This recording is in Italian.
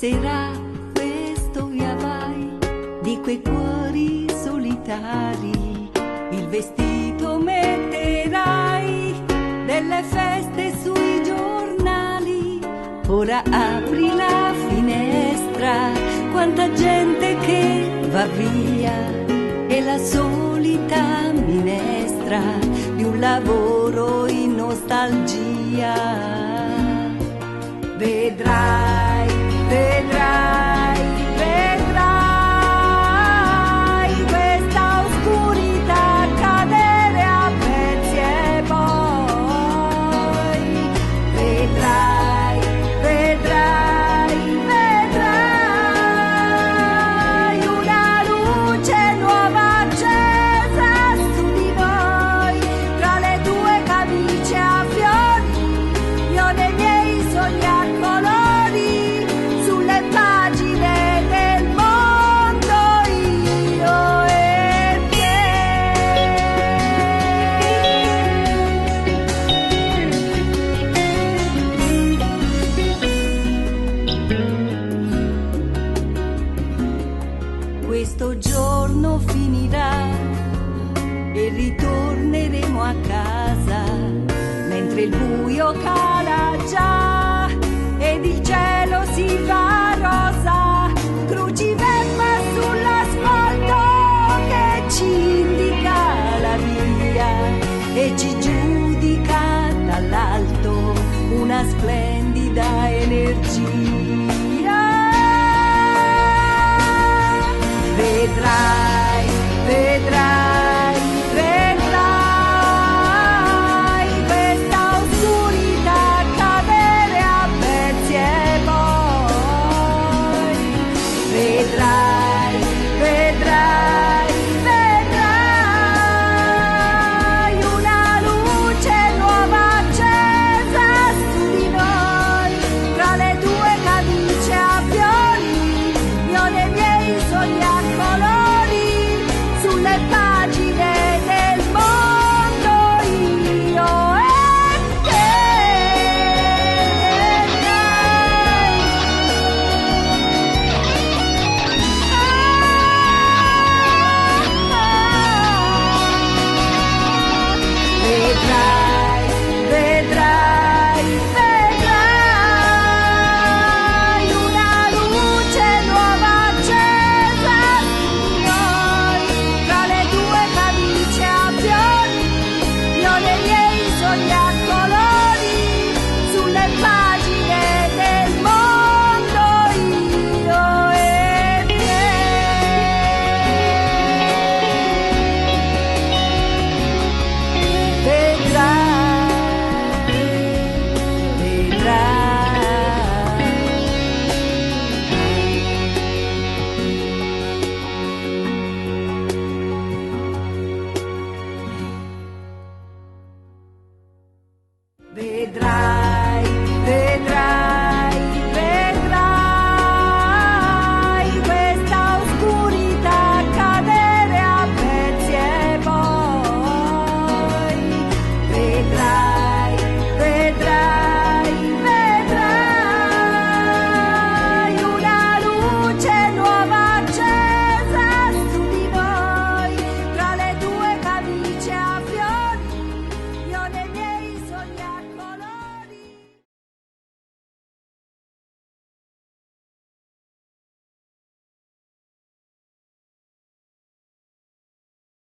passerà questo via vai di quei cuori solitari, il vestito metterai delle feste sui giornali. Ora apri la finestra, quanta gente che va via, e la solita minestra di un lavoro in nostalgia. Vedrai, vedrai, vedrai questa oscurità cadere a pezzi e poi vedrai, vedrai, vedrai una luce nuova accesa su di noi, tra le tue camicie a fiori, io nei miei sogni a colori, sulle pagine del mondo io e te. Questo giorno finirà e ritorneremo a casa, mentre il buio cala già ed il cielo si fa rosa, crucifessa sull'asfalto che ci indica la via e ci giudica dall'alto una splendida energia. Vedrai, vedrai, vedrai questa oscurità cadere a pezzi e poi vedrai, vedrai, vedrai una luce nuova accesa su di noi, tra le tue camicie a fiori, io nei miei sogni a colori, sulle pagine del mondo io e te. Vedrai, vedrai, vedrai una luce nuova accesa su di noi, tra le tue camicie a fiori, io nei miei sogni a colori, sulle pagine del mondo io e te. Vedrai, vedrai, vedrai.